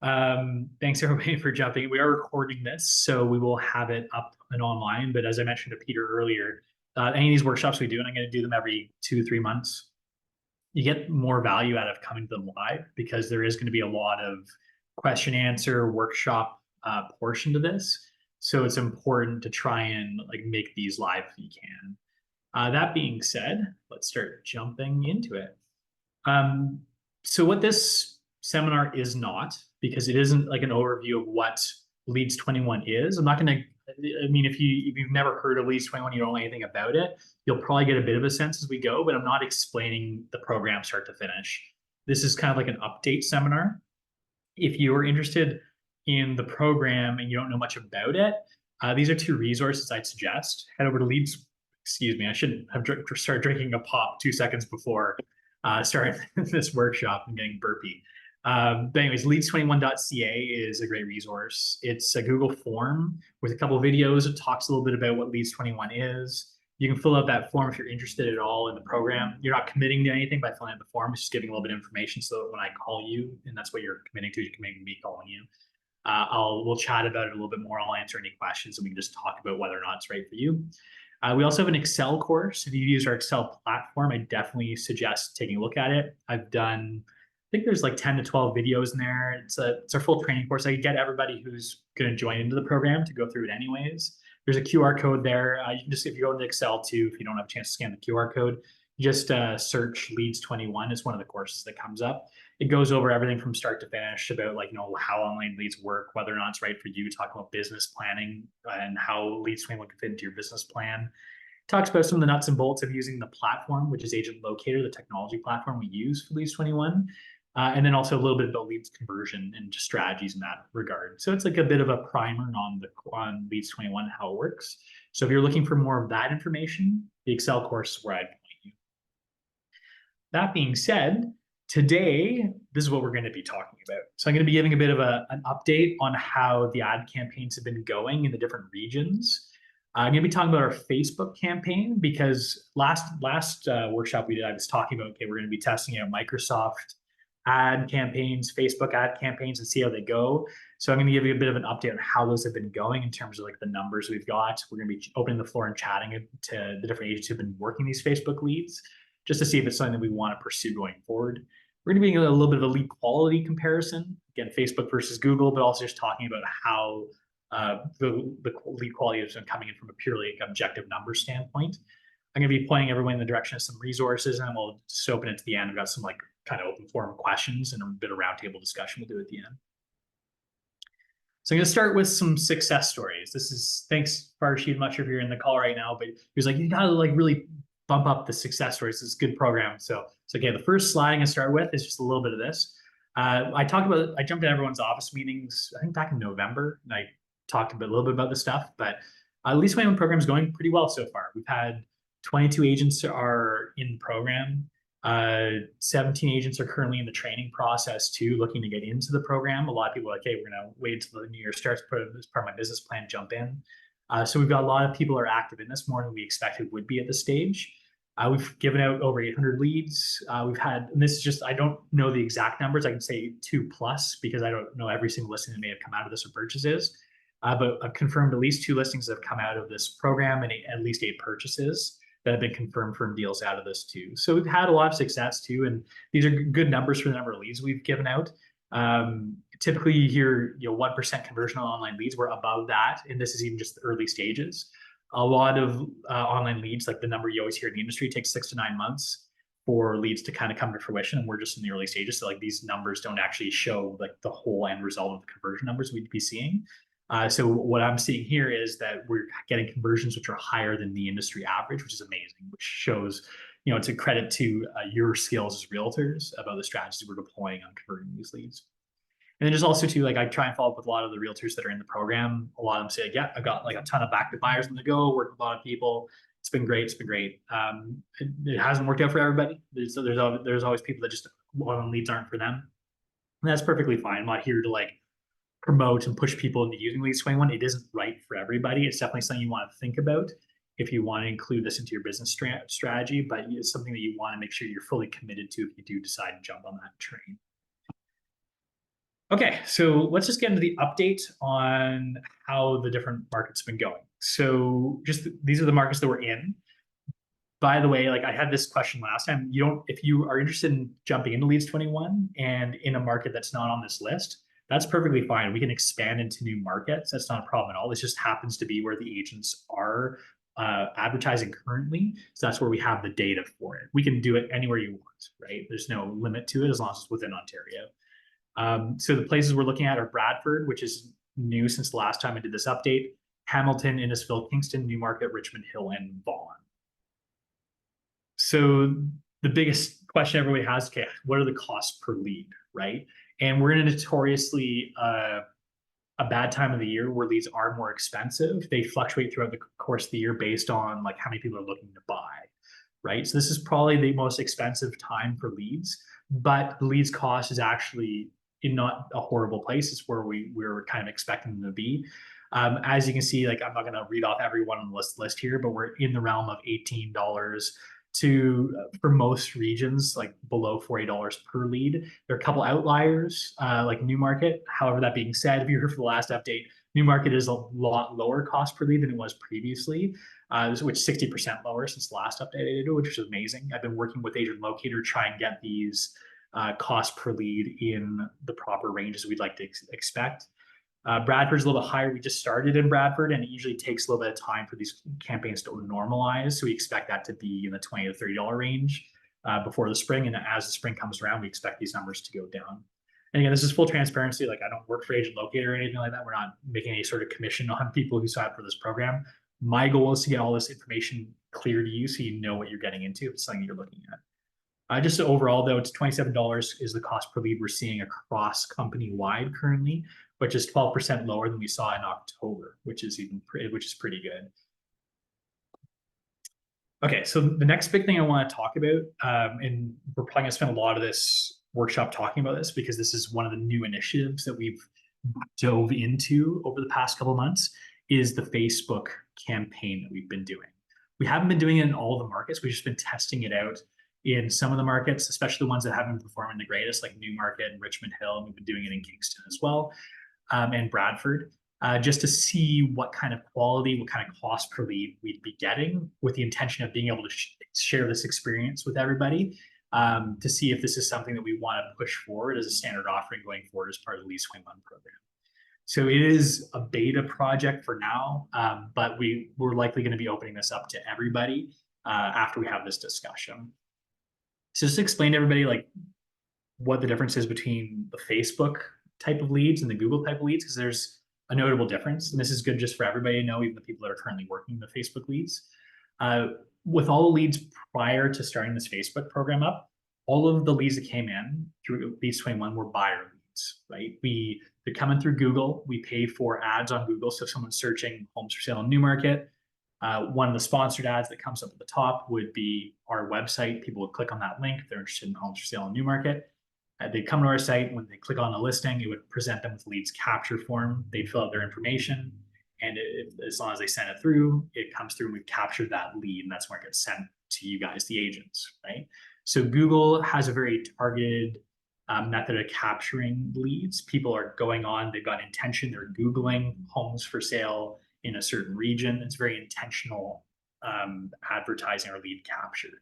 Thanks everybody for jumping. We are recording this, so we will have it up and online. But as I mentioned to Peter earlier, any of these workshops we do, and I'm going to do them every 2 3 months, you get more value out of coming to them live because there is going to be a lot of question answer workshop portion to this. So it's important to try and like make these live if you can. That being said, let's start jumping into it. Um, so what this seminar is not, because it isn't like an overview of what Leads 21 is. I'm not going to. I mean, if you've never heard of Leads 21, you don't know anything about it. You'll probably get a bit of a sense as we go, but I'm not explaining the program start to finish. This is kind of like an update seminar. If you are interested in the program and you don't know much about it, these are two resources I'd suggest. Head over to Leads. Excuse me, I shouldn't have started drinking a pop 2 seconds before starting this workshop and getting burpy. But anyways, leads21.ca is a great resource. It's a Google form with a couple of videos. It talks a little bit about what Leads 21 is. You can fill out that form if you're interested at all in the program. You're not committing to anything by filling out the form. It's just giving a little bit of information so that when I call you, and that's what you're committing to, you're committing to me calling you. We'll chat about it a little bit more. I'll answer any questions and we can just talk about whether or not it's right for you. We also have an Excel course. If you use our Excel platform, I definitely suggest taking a look at it. I've done, I think there's like 10 to 12 videos in there. It's our full training course. I get everybody who's going to join into the program to go through it anyways. There's a QR code there. You can just, if you go into Excel too, if you don't have a chance to scan the QR code, just search Leads 21. It's one of the courses that comes up. It goes over everything from start to finish about like, how online leads work, whether or not it's right for you, talk about business planning and how Leads 21 can fit into your business plan. Talks about some of the nuts and bolts of using the platform, which is Agent Locator, the technology platform we use for Leads 21. And then also a little bit about leads conversion and just strategies in that regard. So it's like a bit of a primer on Leads 21 and how it works. So if you're looking for more of that information, the Excel course is where I'd point you. That being said, today, this is what we're going to be talking about. So I'm going to be giving a bit of an update on how the ad campaigns have been going in the different regions. I'm going to be talking about our Facebook campaign because last workshop we did, I was talking about, okay, we're going to be testing out Microsoft ad campaigns, Facebook ad campaigns, and see how they go. So I'm going to give you a bit of an update on how those have been going in terms of like the numbers we've got. We're going to be opening the floor and chatting to the different agents who've been working these Facebook leads, just to see if it's something that we want to pursue going forward. We're going to be doing a little bit of a lead quality comparison, again, Facebook versus Google, but also just talking about how the lead quality has been coming in from a purely objective number standpoint. I'm going to be pointing everyone in the direction of some resources, and we'll just open it to the end. I've got some like kind of open forum questions and a bit of roundtable discussion we'll do at the end. So I'm going to start with some success stories. This is, thanks Farshid, much if you're in the call right now, but he was like, you got to like really bump up the success stories. It's a good program. So okay, the first slide I'm going to start with is just a little bit of this. I jumped in everyone's office meetings, I think back in November, and I talked a little bit about this stuff, but at least my own program is going pretty well so far. We've had 22 agents are in the program. 17 agents are currently in the training process too, looking to get into the program. A lot of people are like, hey, we're going to wait until the new year starts, put it as part of my business plan, jump in. So we've got a lot of people are active in this, more than we expected would be at this stage. We've given out over 800 leads. We've had, and this is just, I don't know the exact numbers. I can say 2+ because I don't know every single listing that may have come out of this or purchases. But I've confirmed at least 2 listings that have come out of this program and at least 8 purchases that have been confirmed from deals out of this too. So we've had a lot of success too. And these are good numbers for the number of leads we've given out. Typically you hear 1% conversion on online leads. We're above that. And this is even just the early stages. A lot of online leads, like the number you always hear in the industry, takes 6 to 9 months for leads to kind of come to fruition. And we're just in the early stages. So like these numbers don't actually show like the whole end result of the conversion numbers we'd be seeing. So what I'm seeing here is that we're getting conversions which are higher than the industry average, which is amazing, which shows, it's a credit to your skills as realtors about the strategies we're deploying on converting these leads. And then just also too, like I try and follow up with a lot of the realtors that are in the program. A lot of them say, like, yeah, I've got like a ton of active buyers on the go, work with a lot of people. It's been great. It's been great. It hasn't worked out for everybody. There's always people that just one leads aren't for them. And that's perfectly fine. I'm not here to like promote and push people into using Leads 21. It isn't right for everybody. It's definitely something you want to think about if you want to include this into your business strategy, but it's something that you want to make sure you're fully committed to if you do decide to jump on that train. Okay, so let's just get into the update on how the different markets have been going. So just these are the markets that we're in. By the way, like I had this question last time. You don't, if you are interested in jumping into Leads 21 and in a market that's not on this list, that's perfectly fine. We can expand into new markets. That's not a problem at all. This just happens to be where the agents are advertising currently. So that's where we have the data for it. We can do it anywhere you want, right? There's no limit to it as long as it's within Ontario. So the places we're looking at are Bradford, which is new since the last time I did this update, Hamilton, Innisfil, Kingston, Newmarket, Richmond Hill, and Vaughan. So the biggest question everybody has, okay, what are the costs per lead, right? And we're in a notoriously a bad time of the year where leads are more expensive. They fluctuate throughout the course of the year based on like how many people are looking to buy, right? So this is probably the most expensive time for leads, but the leads cost is actually in not a horrible place. It's where we're kind of expecting them to be. As you can see, like I'm not going to read off everyone on the list here, but we're in the realm of $18 to for most regions, like below $40 per lead. There are a couple outliers, like Newmarket. However, that being said, if you heard for the last update, Newmarket is a lot lower cost per lead than it was previously, which 60% lower since the last update I did, which is amazing. I've been working with Agent Locator to try and get these cost per lead in the proper ranges we'd like to expect. Bradford's a little bit higher. We just started in Bradford, and it usually takes a little bit of time for these campaigns to normalize. So we expect that to be in the $20 to $30 range before the spring. And as the spring comes around, we expect these numbers to go down. And again, this is full transparency. Like I don't work for Agent Locator or anything like that. We're not making any sort of commission on people who sign up for this program. My goal is to get all this information clear to you so you know what you're getting into if it's something you're looking at. Just overall, though, it's $27 is the cost per lead we're seeing across company wide currently, which is 12% lower than we saw in October, which is pretty good. Okay, so the next big thing I want to talk about, and we're probably going to spend a lot of this workshop talking about this because this is one of the new initiatives that we've dove into over the past couple of months, is the Facebook campaign that we've been doing. We haven't been doing it in all the markets. We've just been testing it out in some of the markets, especially the ones that haven't been performing the greatest, like Newmarket and Richmond Hill. And we've been doing it in Kingston as well, and Bradford, just to see what kind of quality, what kind of cost per lead we'd be getting, with the intention of being able to share this experience with everybody, to see if this is something that we want to push forward as a standard offering going forward as part of the Leads 21 program. So it is a beta project for now, but we're likely going to be opening this up to everybody after we have this discussion. So just explain to everybody like what the difference is between the Facebook type of leads and the Google type of leads, because there's a notable difference. And this is good just for everybody to know, even the people that are currently working the Facebook leads. With all the leads prior to starting this Facebook program up, all of the leads that came in through Leads 21 were buyer leads, right? They're coming through Google. We pay for ads on Google. So if someone's searching homes for sale in Newmarket, one of the sponsored ads that comes up at the top would be our website. People would click on that link if they're interested in homes for sale in Newmarket. They'd come to our site. When they click on the listing, it would present them with leads capture form. They'd fill out their information, and as long as they send it through, it comes through and we've captured that lead, and that's where it gets sent to you guys, the agents, right? So Google has a very targeted method of capturing leads. People are going on, they've got intention, they're Googling homes for sale in a certain region. It's very intentional advertising or lead capture.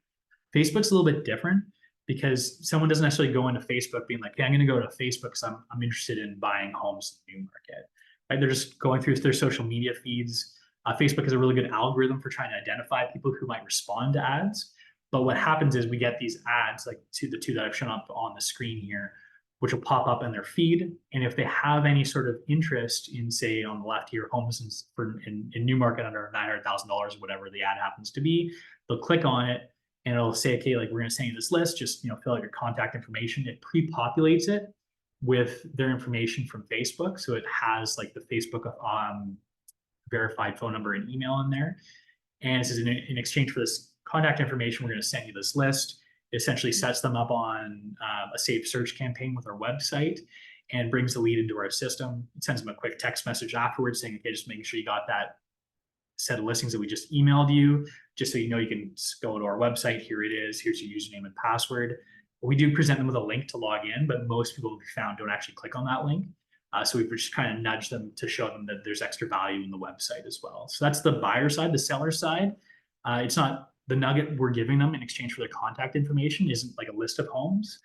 Facebook's a little bit different because someone doesn't necessarily go into Facebook being like, hey, I'm going to go to Facebook because I'm interested in buying homes in the Newmarket. Right? They're just going through their social media feeds. Facebook is a really good algorithm for trying to identify people who might respond to ads. But what happens is we get these ads, like the two that I've shown up on the screen here, which will pop up in their feed. And if they have any sort of interest in, say, on the left here, homes in Newmarket under $900,000 or whatever the ad happens to be, they'll click on it and it'll say, okay, like we're going to send you this list, just fill out your contact information. It pre-populates it with their information from Facebook. So it has like the Facebook verified phone number and email in there. And it says in exchange for this contact information, we're going to send you this list. It essentially sets them up on a saved search campaign with our website and brings the lead into our system. It sends them a quick text message afterwards saying, okay, just making sure you got that set of listings that we just emailed you, just so you know you can go to our website. Here it is. Here's your username and password. We do present them with a link to log in, but most people we found don't actually click on that link. So we've just kind of nudged them to show them that there's extra value in the website as well. So that's the buyer side. The seller side, it's not the nugget we're giving them in exchange for their contact information isn't like a list of homes.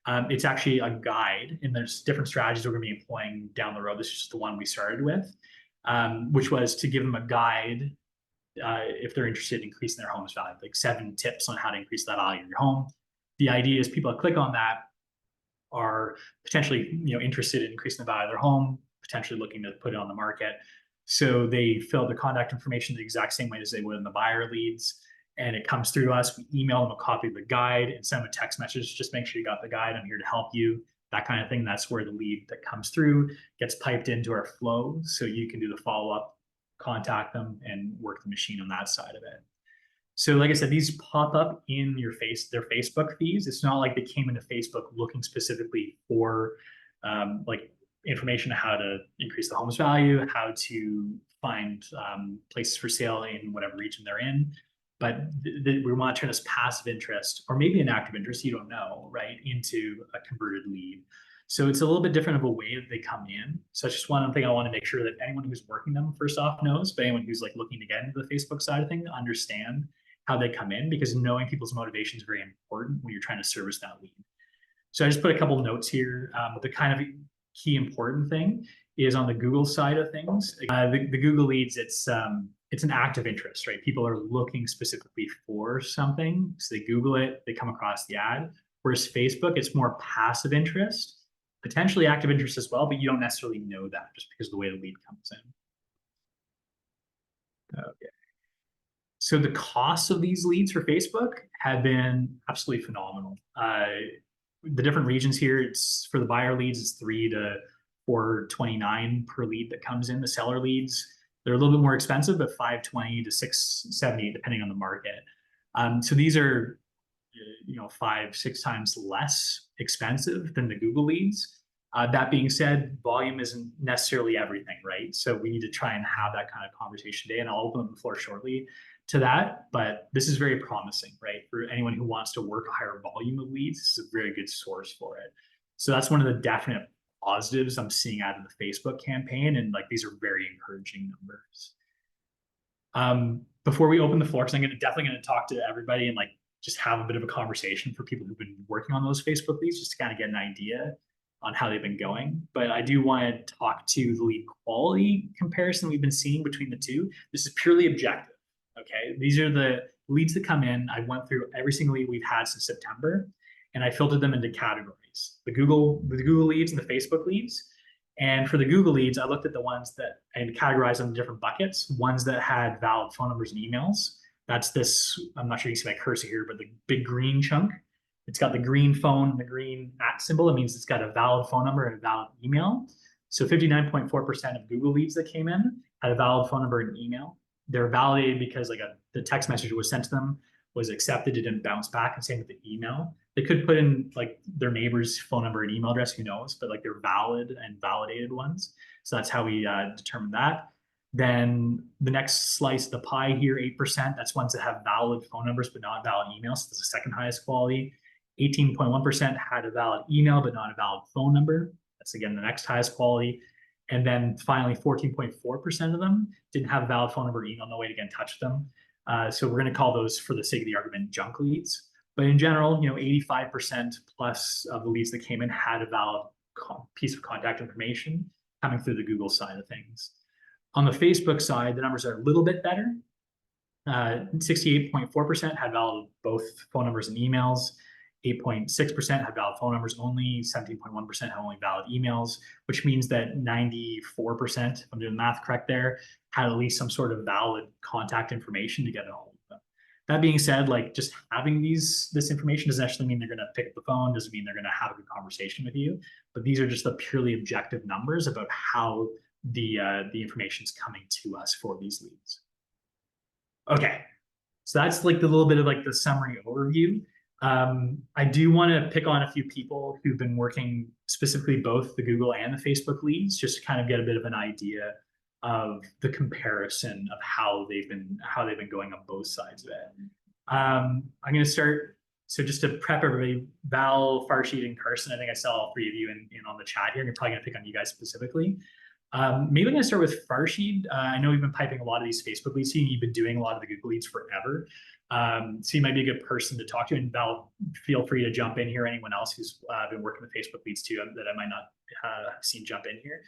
It's actually a guide, and there's different strategies we're going to be employing down the road. This is just the one we started with, which was to give them a guide if they're interested in increasing their home's value, like 7 tips on how to increase that value of your home. The idea is people that click on that are potentially interested in increasing the value of their home, potentially looking to put it on the market. So they fill the contact information the exact same way as they would in the buyer leads. And it comes through to us. We email them a copy of the guide and send them a text message. Just make sure you got the guide. I'm here to help you. That kind of thing. That's where the lead that comes through gets piped into our flow. So you can do the follow-up, contact them, and work the machine on that side of it. So like I said, these pop up in their Facebook feeds. It's not like they came into Facebook looking specifically for like information on how to increase the home's value, how to find places for sale in whatever region they're in. But we want to turn this passive interest, or maybe an active interest, you don't know, right, into a converted lead. So it's a little bit different of a way that they come in. So it's just one thing I want to make sure that anyone who's working them first off knows, but anyone who's like looking to get into the Facebook side of things, understand how they come in, because knowing people's motivation is very important when you're trying to service that lead. So I just put a couple of notes here. The kind of key important thing is on the Google side of things. The Google leads, it's an active interest, right? People are looking specifically for something. So they Google it, they come across the ad. Whereas Facebook, it's more passive interest, potentially active interest as well, but you don't necessarily know that just because of the way the lead comes in. Okay. So the costs of these leads for Facebook have been absolutely phenomenal. The different regions here, it's for the buyer leads, it's $3 to $4.29 per lead that comes in. The seller leads, they're a little bit more expensive, but $5.20 to $6.70 depending on the market. So these are 5-6 times less expensive than the Google leads. That being said, volume isn't necessarily everything, right? So we need to try and have that kind of conversation today, and I'll open the floor shortly to that. But this is very promising, right? For anyone who wants to work a higher volume of leads, this is a very good source for it. So that's one of the definite positives I'm seeing out of the Facebook campaign, and like these are very encouraging numbers. Before we open the floor, because I'm definitely going to talk to everybody and like just have a bit of a conversation for people who've been working on those Facebook leads, just to kind of get an idea on how they've been going. But I do want to talk to the lead quality comparison we've been seeing between the two. This is purely objective. Okay, these are the leads that come in. I went through every single lead we've had since September, and I filtered them into categories: the Google leads and the Facebook leads. And for the Google leads, I looked at the ones that and categorized them in different buckets. Ones that had valid phone numbers and emails. That's this. I'm not sure you see my cursor here, but the big green chunk. It's got the green phone and the green @ symbol. It means it's got a valid phone number and a valid email. So 59.4% of Google leads that came in had a valid phone number and email. They're validated because like the text message was sent to them, was accepted, it didn't bounce back, and same with the email. They could put in like their neighbor's phone number and email address, who knows, but like they're valid and validated ones. So that's how we determine that. Then the next slice of the pie here, 8%, that's ones that have valid phone numbers but not valid emails. So that's the second highest quality. 18.1% had a valid email but not a valid phone number. That's again the next highest quality. And then finally, 14.4% of them didn't have a valid phone number or email, no way to get in touch with them. So we're going to call those, for the sake of the argument, junk leads. But in general, 85% plus of the leads that came in had a valid piece of contact information coming through the Google side of things. On the Facebook side, the numbers are a little bit better. 68.4% had valid both phone numbers and emails. 8.6% had valid phone numbers only. 17.1% had only valid emails, which means that 94%, if I'm doing the math correct there, had at least some sort of valid contact information to get a hold of them. That being said, like just having this information doesn't actually mean they're going to pick up the phone, doesn't mean they're going to have a good conversation with you, but these are just the purely objective numbers about how the information is coming to us for these leads. Okay, so that's like the little bit of like the summary overview. I do want to pick on a few people who've been working specifically both the Google and the Facebook leads, just to kind of get a bit of an idea of the comparison of how they've been going on both sides of it. I'm going to start So just to prep everybody, Val, Farsheet, and Carson, I think I saw all three of you in on the chat here, and you're probably going to pick on you guys specifically. Maybe I'm going to start with Farsheet. I know you've been piping a lot of these Facebook leads, and you've been doing a lot of the Google leads forever. So you might be a good person to talk to. And Val, feel free to jump in here. Anyone else who's been working with Facebook leads too that I might not have seen jump in here,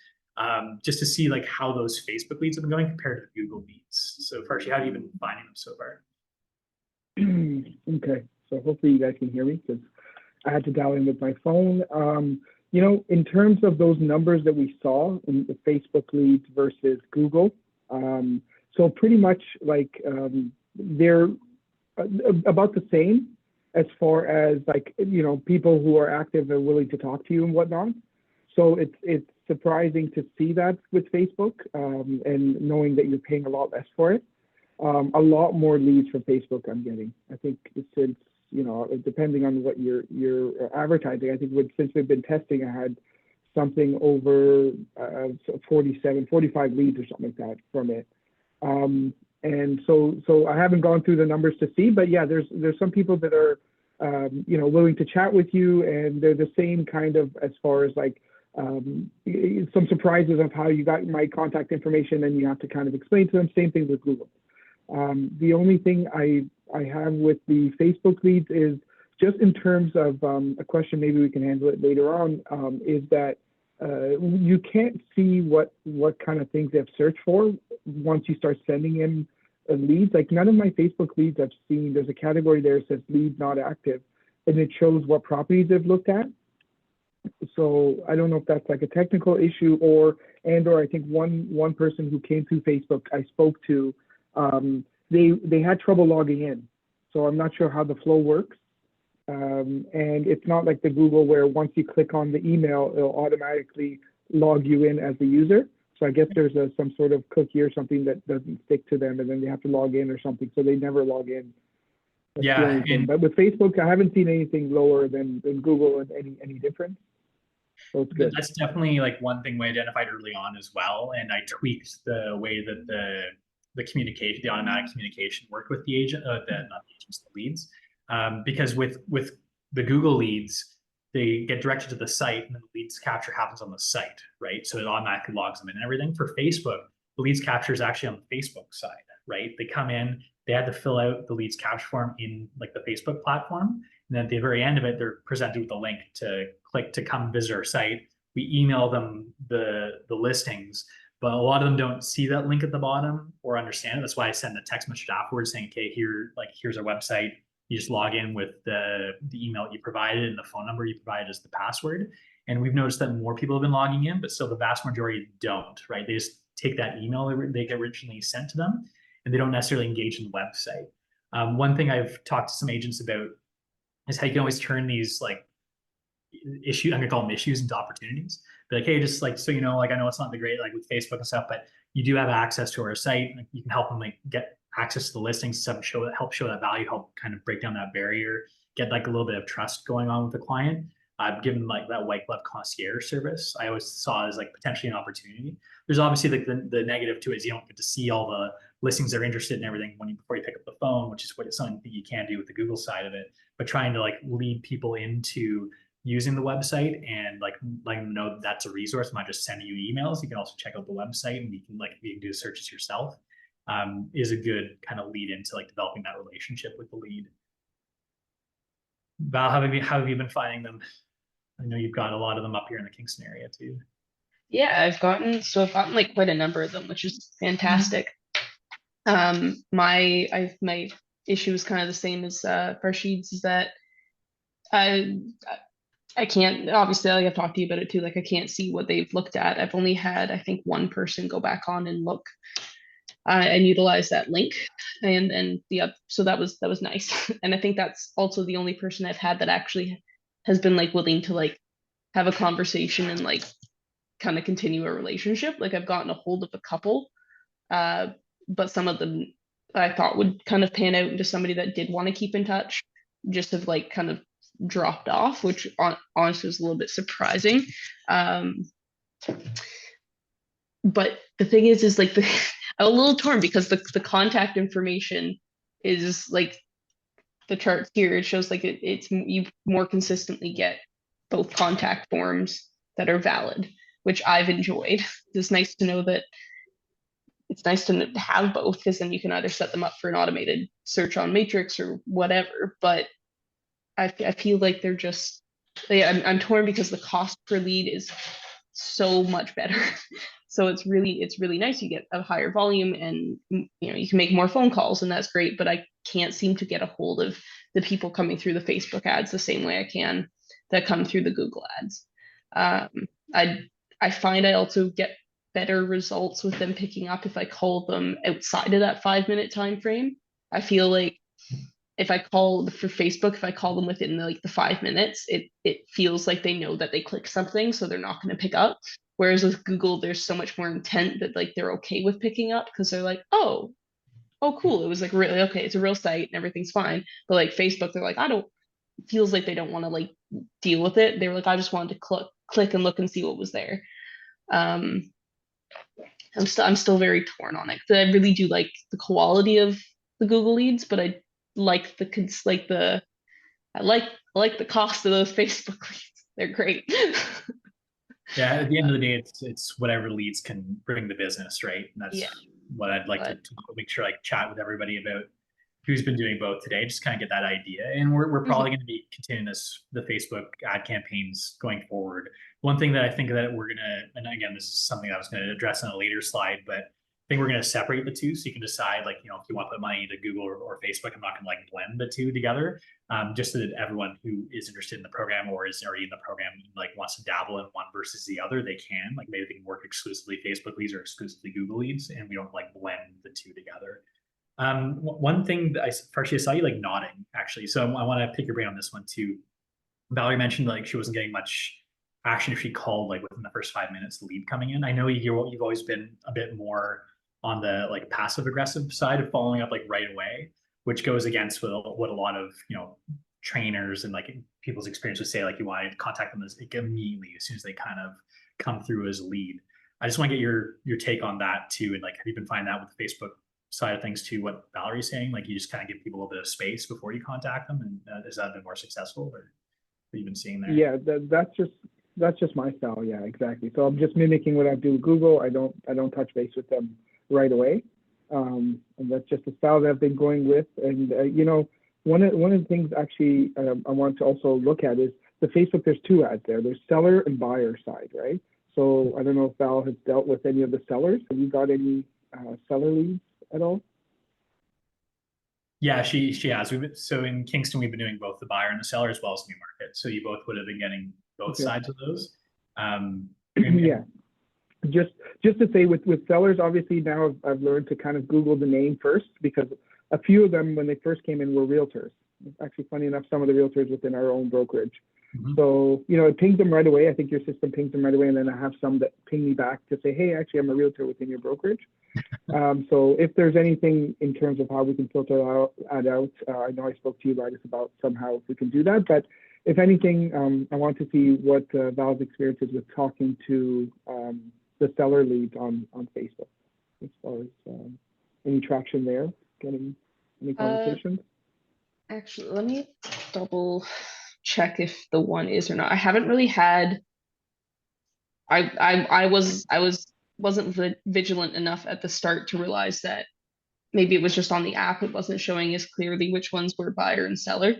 just to see like how those Facebook leads have been going compared to the Google leads. So Farsheet, how have you been finding them so far? Okay, so hopefully you guys can hear me because I had to dial in with my phone. You know, in terms of those numbers that we saw in the Facebook leads versus Google, so pretty much like they're about the same as far as like, you know, people who are active and willing to talk to you and whatnot. So it's surprising to see that with Facebook, and knowing that you're paying a lot less for it. A lot more leads from Facebook I'm getting. I think since, you know, depending on what you're advertising, I think since we've been testing, I had something over 45 leads or something like that from it. And so I haven't gone through the numbers to see, but yeah, there's some people that are, you know, willing to chat with you, and they're the same kind of as far as like some surprises of how you got my contact information, and you have to kind of explain to them. Same thing with Google. The only thing I have with the Facebook leads is just in terms of a question, maybe we can handle it later on, is that you can't see what kind of things they've searched for once you start sending in leads. Like none of my Facebook leads I've seen, there's a category there that says lead not active, and it shows what properties they've looked at. So I don't know if that's like a technical issue or I think one person who came through Facebook I spoke to, they had trouble logging in. So I'm not sure how the flow works. And it's not like the Google where once you click on the email, it'll automatically log you in as the user. So I guess there's some sort of cookie or something that doesn't stick to them, and then they have to log in or something. So they never log in. That's yeah. But with Facebook, I haven't seen anything lower than Google and any difference. So it's good. That's definitely like one thing we identified early on as well. And I tweaked the way that the communication, the automatic communication worked with the agent, not the agents, the leads. Because with the Google leads, they get directed to the site, and then the leads capture happens on the site, right? So it automatically logs them in and everything. For Facebook, the leads capture is actually on the Facebook side, right? They come in, they had to fill out the leads capture form in like the Facebook platform. And then at the very end of it, they're presented with a link to click to come visit our site. We email them the listings, but a lot of them don't see that link at the bottom or understand it. That's why I send a text message afterwards saying, okay, here's our website. You just log in with the email that you provided and the phone number you provided as the password. And we've noticed that more people have been logging in, but still the vast majority don't, right? They just take that email they get originally sent to them, and they don't necessarily engage in the website. One thing I've talked to some agents about is how you can always turn these like issues, I'm gonna call them issues, into opportunities. Be like, hey, just like, so you know, like I know it's not the great like with Facebook and stuff, but you do have access to our site. Like, you can help them like get access to the listings, stuff, help show that value, help kind of break down that barrier, get like a little bit of trust going on with the client. Given like that white glove concierge service, I always saw as like potentially an opportunity. There's obviously like the negative to it is you don't get to see all the listings they're interested in everything before you pick up the phone, which is something that you can do with the Google side of it. But trying to like lead people into using the website and like letting them know that that's a resource. I'm not just sending you emails. You can also check out the website, and you can do searches yourself. Is a good kind of lead into like developing that relationship with the lead. Val, how have you been finding them? I know you've got a lot of them up here in the Kingston area too. Yeah, I've gotten like quite a number of them, which is fantastic. My issue is kind of the same as Farshid's, is that I can't, obviously, like I've talked to you about it too, like I can't see what they've looked at. I've only had, I think, one person go back on and look and utilize that link, and so that was nice. And I think that's also the only person I've had that actually has been like willing to like have a conversation and like kind of continue a relationship. Like I've gotten a hold of a couple, but some of them I thought would kind of pan out into somebody that did want to keep in touch, just have like kind of dropped off, which honestly was a little bit surprising. But the thing is like I'm a little torn because the contact information is like the charts here, it shows like it's you more consistently get both contact forms that are valid, which I've enjoyed. It's nice to know that it's nice to have both, because then you can either set them up for an automated search on Matrix or whatever. But I feel like they're just I'm torn because the cost per lead is so much better. So it's really nice. You get a higher volume, and you can make more phone calls, and that's great. But I can't seem to get a hold of the people coming through the Facebook ads the same way I can that come through the Google ads. I I find I also get better results with them picking up if I call them outside of that 5 minute time frame. I feel like if I call for Facebook, if I call them within the 5 minutes, it feels like they know that they click something, so they're not going to pick up. Whereas with Google, there's so much more intent that like they're okay with picking up, because they're like, oh, cool, it was like really okay, it's a real site and everything's fine. But like Facebook, they're like, I don't. It feels like they don't want to like deal with it. They were like, I just wanted to click and look and see what was there. Um, I'm still very torn on it, because I really do like the quality of the Google leads, but I like I like the cost of those Facebook leads. They're great. Yeah, at the end of the day, it's whatever leads can bring the business, right? And that's Yeah, what I'd like but to make sure, like, chat with everybody about who's been doing both today, just kind of get that idea. And we're probably going to be continuing the Facebook ad campaigns going forward. One thing that I think that we're gonna, and again, this is something I was going to address on a later slide, but I think we're going to separate the two, so you can decide, like, if you want to put money into Google or Facebook. I'm not going to like blend the two together, just so that everyone who is interested in the program or is already in the program, like, wants to dabble in one versus the other, they can. Like, maybe they can work exclusively Facebook leads or exclusively Google leads, and we don't like blend the two together. One thing that I saw you like nodding, actually, so I want to pick your brain on this one too. Valerie mentioned like she wasn't getting much action if she called like within the first 5 minutes, the lead coming in. I know you've always been a bit more on the like passive aggressive side of following up like right away, which goes against what a lot of trainers and like people's experience would say. Like, you want to contact them like immediately as soon as they kind of come through as a lead. I just want to get your take on that too, and like, have you been finding that with the Facebook side of things too, what Valerie's saying? Like, you just kind of give people a little bit of space before you contact them, and has that been more successful, or what you've been seeing there? Yeah, that's just my style. Yeah, exactly. So I'm just mimicking what I do with Google. I don't touch base with them right away, and that's just the style that I've been going with. And one of the things actually I want to also look at is the Facebook. There's two ads there. There's seller and buyer side, right? So I don't know if Val has dealt with any of the sellers. Have you got any seller leads at all? Yeah, she has. So in Kingston, we've been doing both the buyer and the seller, as well as Newmarket. So you both would have been getting both Okay. sides of those. Yeah. Just to say, with sellers, obviously now I've learned to kind of Google the name first, because a few of them, when they first came in, were realtors. Actually, funny enough, some of the realtors within our own brokerage. Mm-hmm. So, it pings them right away. I think your system pings them right away. And then I have some that ping me back to say, hey, actually, I'm a realtor within your brokerage. So if there's anything in terms of how we can filter out, I know I spoke to you about about somehow if we can do that. But if anything, I want to see what Val's experience is with talking to the seller leads on Facebook, as far as any traction there, getting any conversations. Actually, let me double check if the one is or not. I haven't really had. I wasn't vigilant enough at the start to realize that maybe it was just on the app. It wasn't showing as clearly which ones were buyer and seller.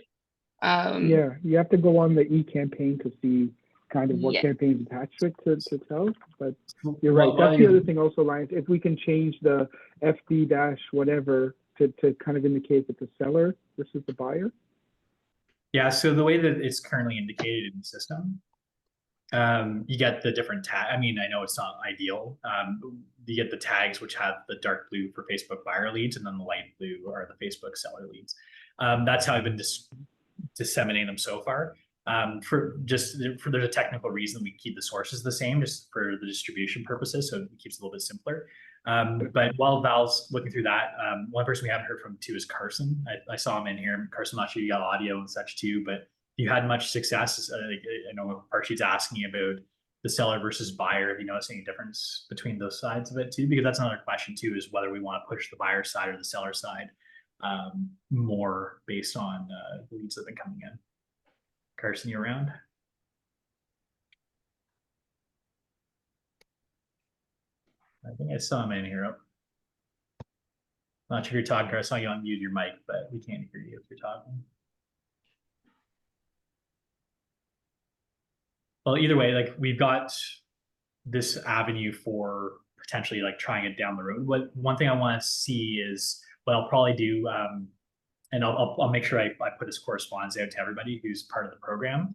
Yeah, you have to go on the e-campaign to see kind of what Yeah. campaigns attached to it to tell. But you're right. That's the other thing also, Ryan. If we can change the FD dash whatever to kind of indicate that the seller versus the buyer. Yeah, so the way that it's currently indicated in the system, you get the different tag. I mean, I know it's not ideal. You get the tags, which have the dark blue for Facebook buyer leads, and then the light blue are the Facebook seller leads. That's how I've been disseminating them so far. There's a technical reason we keep the sources the same, just for the distribution purposes, so it keeps it a little bit simpler. But while Val's looking through that, one person we haven't heard from too is Carson. I saw him in here. Carson, I'm not sure you got audio and such too, but you had much success. I know Archie's asking about the seller versus buyer. Have you noticed any difference between those sides of it too? Because that's another question too, is whether we want to push the buyer side or the seller side. more based on the leads that have been coming in. Carson, you around? I think I saw him in here. Not sure if you're talking, Carson. I saw you unmute your mic, but we can't hear you if you're talking. Well, either way, like we've got this avenue for potentially like trying it down the road. One thing I want to see is what I'll probably do, and I'll make sure I put this correspondence out to everybody who's part of the program.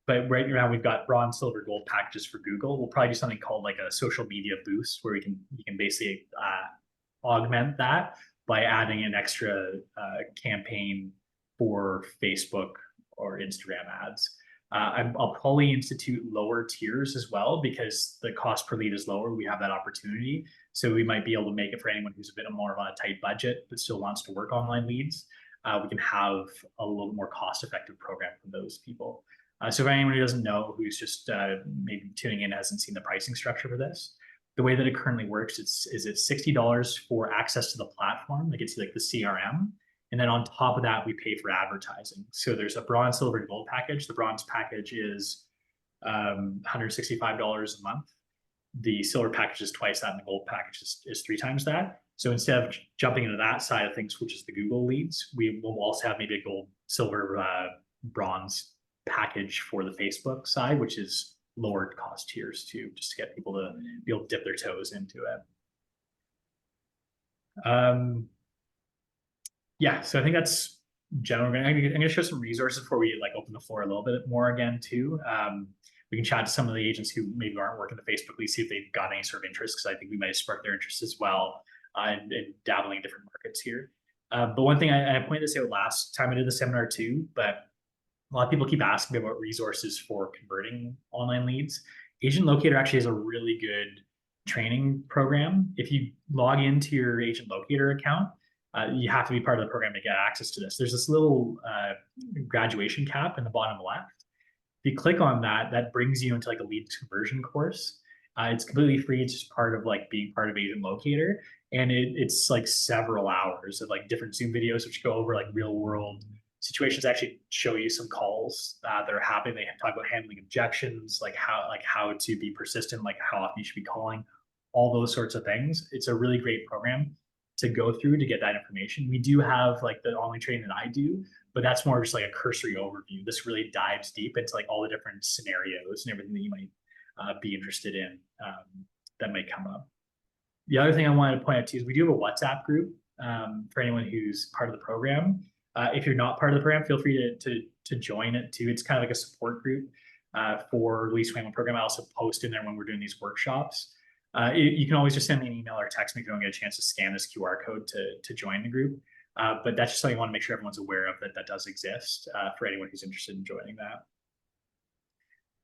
But right now we've got bronze, silver, gold packages for Google. We'll probably do something called like a social media boost where you can basically augment that by adding an extra campaign for Facebook or Instagram ads. I'll probably institute lower tiers as well because the cost per lead is lower. We have that opportunity. So we might be able to make it for anyone who's a bit more of on a tight budget but still wants to work online leads. We can have a little more cost-effective program for those people. So for anyone who doesn't know, who's just maybe tuning in, hasn't seen the pricing structure for this, the way that it currently works it's $60 for access to the platform. That gets you like the CRM. And then on top of that, we pay for advertising. So there's a bronze, silver, and gold package. The bronze package is $165 a month. The silver package is twice that, and the gold package is 3 times that. So instead of jumping into that side of things, which is the Google leads, we will also have maybe a gold, silver, bronze package for the Facebook side, which is lower cost tiers too, just to get people to be able to dip their toes into it. Yeah, so I think that's general. I'm going to show some resources before we like open the floor a little bit more again too. We can chat to some of the agents who maybe aren't working the Facebook lead, see if they've got any sort of interest, because I think we might have sparked their interest as well in dabbling in different markets here. But one thing I pointed this out last time I did the seminar too, but a lot of people keep asking me about resources for converting online leads. Agent Locator actually has a really good training program. If you log into your Agent Locator account, you have to be part of the program to get access to this. There's this little graduation cap in the bottom left. If you click on that, that brings you into like a lead conversion course. It's completely free. It's just part of like being part of Agent Locator. And it's like several hours of like different Zoom videos, which go over like real world situations, actually show you some calls that are happening. They talk about handling objections, like how to be persistent, like how often you should be calling, all those sorts of things. It's a really great program to go through to get that information. We do have like the online training that I do, but that's more just like a cursory overview. This really dives deep into like all the different scenarios and everything that you might be interested in that might come up. The other thing I wanted to point out too is we do have a WhatsApp group for anyone who's part of the program. If you're not part of the program, feel free to join it too. It's kind of like a support group for Lead Swayman program. I also post in there when we're doing these workshops. You can always just send me an email or text me if you don't get a chance to scan this QR code to join the group. But that's just something I want to make sure everyone's aware of, that does exist for anyone who's interested in joining that.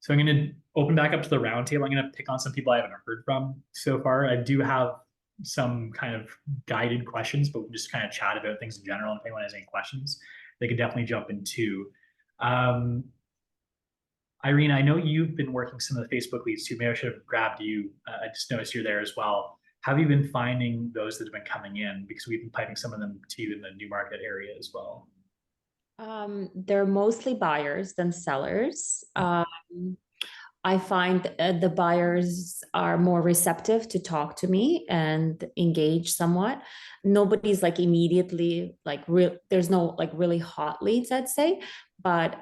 So I'm going to open back up to the roundtable. I'm going to pick on some people I haven't heard from so far. I do have some kind of guided questions, but we'll just kind of chat about things in general. If anyone has any questions, they can definitely jump in too. Irene, I know you've been working some of the Facebook leads too. Maybe I should have grabbed you. I just noticed you're there as well. How have you been finding those that have been coming in? Because we've been piping some of them to you in the Newmarket area as well. They're mostly buyers than sellers. I find the buyers are more receptive to talk to me and engage somewhat. Nobody's like immediately like there's no like really hot leads, I'd say, but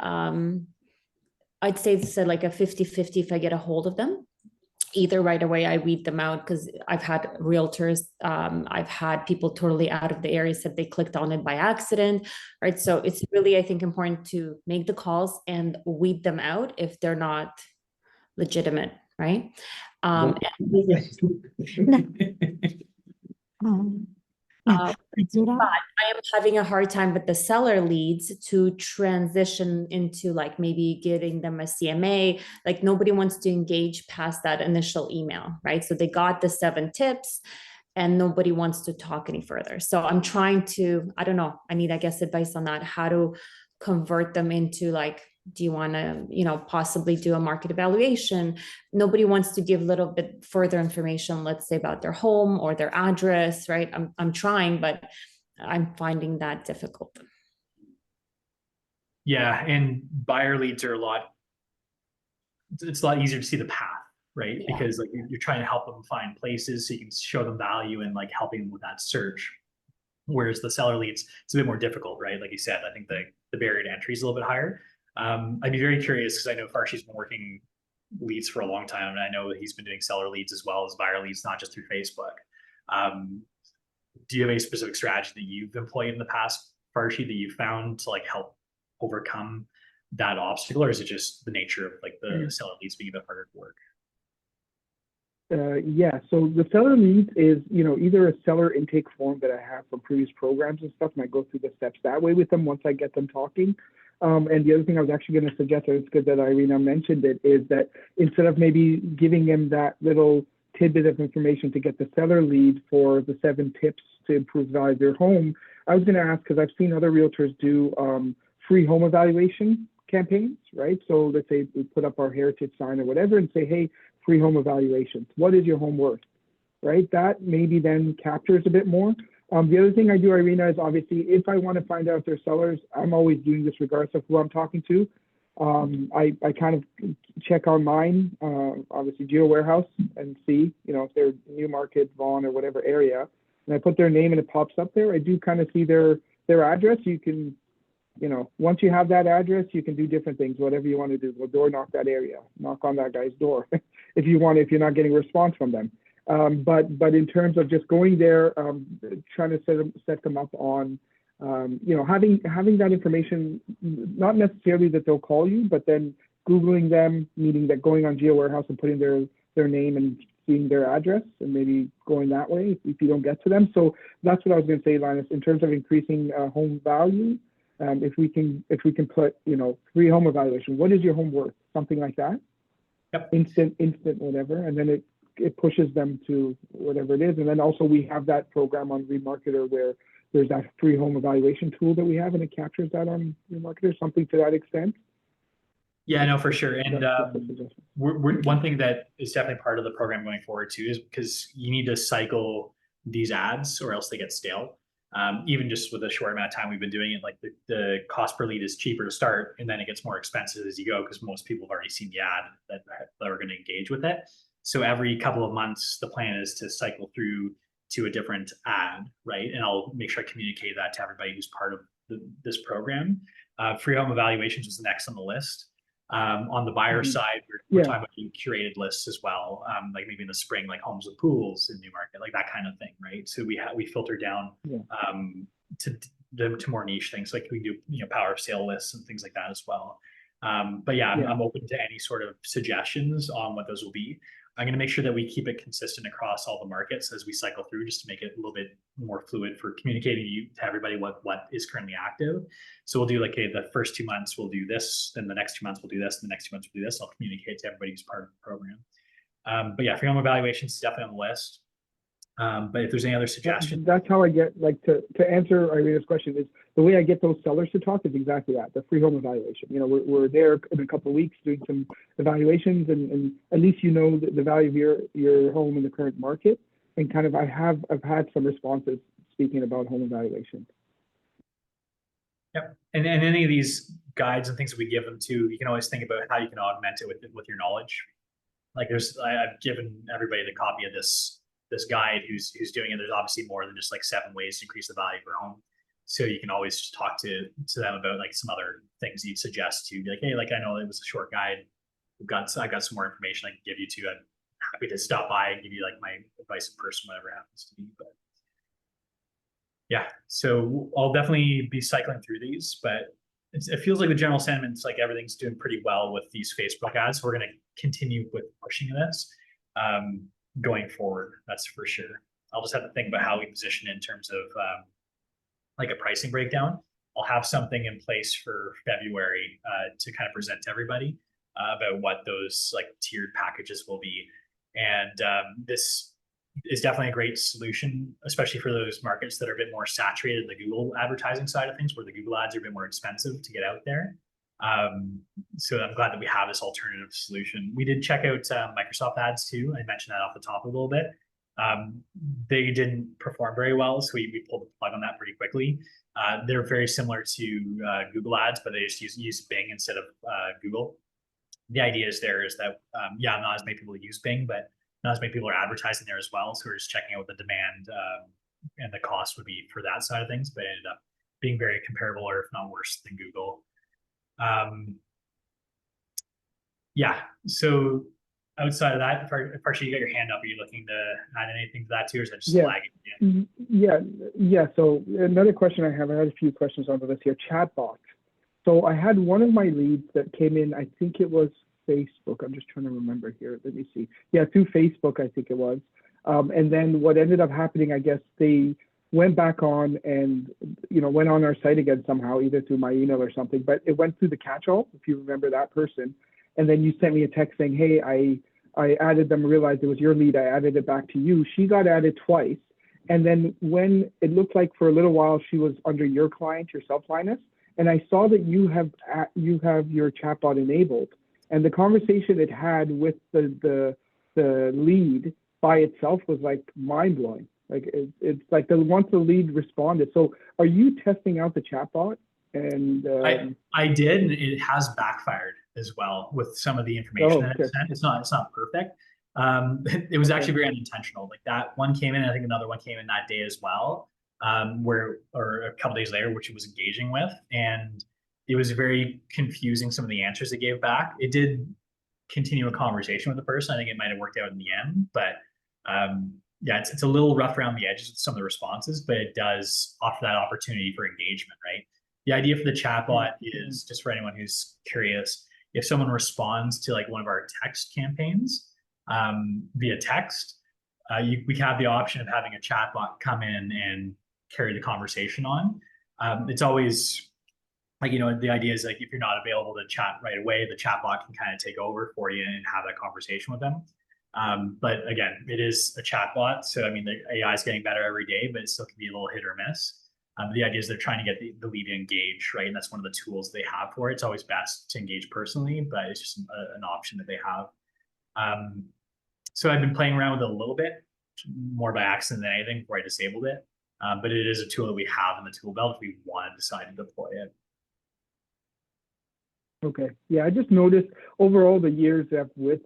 I'd say it's like a 50-50 if I get a hold of them. Either right away I weed them out, because I've had realtors, I've had people totally out of the area said they clicked on it by accident, right? So it's really, I think, important to make the calls and weed them out if they're not legitimate, right? But I am having a hard time with the seller leads to transition into like maybe getting them a CMA. Like nobody wants to engage past that initial email, right? So they got the 7 tips and nobody wants to talk any further. So I'm trying to, I don't know, I need, I guess, advice on that, how to convert them into like, do you want to, possibly do a market evaluation? Nobody wants to give a little bit further information, let's say about their home or their address, right? I'm trying, but I'm finding that difficult. Yeah, and buyer leads are it's a lot easier to see the path, right? Yeah. Because like you're trying to help them find places so you can show them value and like helping them with that search. Whereas the seller leads, it's a bit more difficult, right? Like you said, I think the barrier to entry is a little bit higher. I'd be very curious because I know Farshi's been working leads for a long time, and I know that he's been doing seller leads as well as buyer leads, not just through Facebook. Um, do you have any specific strategy that you've employed in the past, Farshi, that you found to like help overcome that obstacle, or is it just the nature of like the seller leads being a bit harder to work? Yeah, so the seller leads is, either a seller intake form that I have from previous programs and stuff, and I go through the steps that way with them once I get them talking. And the other thing I was actually going to suggest, and it's good that Irina mentioned it, is that instead of maybe giving them that little tidbit of information to get the seller lead for the 7 tips to improve value of their home, I was going to ask, because I've seen other realtors do free home evaluation campaigns, right? So let's say we put up our heritage sign or whatever and say, hey, free home evaluations. What is your home worth, right? That maybe then captures a bit more. The other thing I do, Irina, is obviously if I want to find out if they're sellers, I'm always doing this regardless of who I'm talking to. I kind of check online, obviously Geo Warehouse, and see, if they're Newmarket, Vaughan, or whatever area, and I put their name and it pops up there. I do kind of see their address. You can, once you have that address, you can do different things, whatever you want to do. Go door knock that area, knock on that guy's door if you're not getting a response from them. But in terms of just going there, trying to set them up on, having that information, not necessarily that they'll call you, but then Googling them, meaning that going on Geo Warehouse and putting their name and seeing their address and maybe going that way if you don't get to them. So that's what I was going to say, Linus, in terms of increasing home value. If we can put, free home evaluation, what is your home worth? Something like that. Yep. Instant, whatever. And then it pushes them to whatever it is. And then also we have that program on Remarketer where there's that free home evaluation tool that we have, and it captures that on Remarketer, something to that extent. Yeah, no, for sure. And one thing that is definitely part of the program going forward too is because you need to cycle these ads or else they get stale. Even just with a short amount of time we've been doing it, like the cost per lead is cheaper to start, and then it gets more expensive as you go because most people have already seen the ad that are going to engage with it. So every couple of months, the plan is to cycle through to a different ad, right? And I'll make sure I communicate that to everybody who's part of this program. Free home evaluations was next on the list. On the buyer side, we're talking about curated lists as well, like maybe in the spring, like homes with pools in Newmarket, like that kind of thing, right? So we filter down to more niche things, like we do power of sale lists and things like that as well. But I'm open to any sort of suggestions on what those will be. I'm going to make sure that we keep it consistent across all the markets as we cycle through, just to make it a little bit more fluid for communicating to everybody what is currently active. So we'll do like, okay, the first 2 months we'll do this, then the next 2 months we'll do this, and the next 2 months we'll do this. I'll communicate to everybody who's part of the program. But yeah, free home evaluations is definitely on the list. But if there's any other suggestions, that's how I get, like, to answer Irina's question, is the way I get those sellers to talk is exactly that, the free home evaluation. We're there in a couple of weeks doing some evaluations, and at least the value of your home in the current market. And kind of I've had some responses speaking about home evaluation. Yep. And any of these guides and things that we give them too, you can always think about how you can augment it with your knowledge. Like I've given everybody the copy of this guide who's doing it. There's obviously more than just like 7 ways to increase the value of your home. So you can always just talk to them about like some other things you'd suggest to be like, hey, like I know it was a short guide. I've got some more information I can give you too. I'm happy to stop by and give you like my advice in person, whatever it happens to be. But yeah, so I'll definitely be cycling through these, but it feels like the general sentiment's like everything's doing pretty well with these Facebook ads. So we're going to continue with pushing this going forward. That's for sure. I'll just have to think about how we position it in terms of like a pricing breakdown. I'll have something in place for February to kind of present to everybody about what those like tiered packages will be. And this is definitely a great solution, especially for those markets that are a bit more saturated in the Google advertising side of things, where the Google ads are a bit more expensive to get out there. So I'm glad that we have this alternative solution. We did check out Microsoft ads too. I mentioned that off the top a little bit. They didn't perform very well, so we pulled the plug on that pretty quickly. They're very similar to Google Ads, but they just use Bing instead of Google. The idea is that yeah, not as many people use Bing, but not as many people are advertising there as well. So we're just checking out what the demand and the cost would be for that side of things, but it ended up being very comparable, or if not worse than Google. Yeah, so outside of that, Parsha, you got your hand up. Are you looking to add anything to that too, or is that just lagging? Yeah. So another question I had a few questions on the list here. Chatbots. So I had one of my leads that came in, I think it was Facebook. I'm just trying to remember here. Let me see. Yeah, through Facebook, I think it was. And then what ended up happening, I guess they went back on and, went on our site again somehow, either through my email or something, but it went through the catch-all, if you remember that person. And then you sent me a text saying, hey, I added them, realized it was your lead. I added it back to you. She got added twice. And then when it looked like for a little while, she was under your client, yourself, Linas. And I saw that you have your chatbot enabled, and the conversation it had with the lead by itself was like mind blowing. Like it's like once the lead responded. So are you testing out the chatbot? And I did, and it has backfired as well with some of the information that it sent. It's not perfect. It was actually very unintentional. Like that one came in, I think another one came in that day as well. Or a couple days later, which it was engaging with, and it was very confusing. Some of the answers it gave back. It did continue a conversation with the person. I think it might have worked out in the end, but yeah, it's a little rough around the edges with some of the responses, but it does offer that opportunity for engagement, right? The idea for the chatbot is, just for anyone who's curious, if someone responds to like one of our text campaigns via text, we have the option of having a chatbot come in and carry the conversation on. It's always like, the idea is like, if you're not available to chat right away, the chatbot can kind of take over for you and have that conversation with them. But again, it is a chatbot. So, I mean, the AI is getting better every day, but it still can be a little hit or miss. The idea is they're trying to get the lead to engage, right? And that's one of the tools they have for it. It's always best to engage personally, but it's just an option that they have. So I've been playing around with it a little bit, more by accident than anything, before I disabled it. But it is a tool that we have in the tool belt if we want to decide to deploy it. Okay. Yeah, I just noticed overall the years that with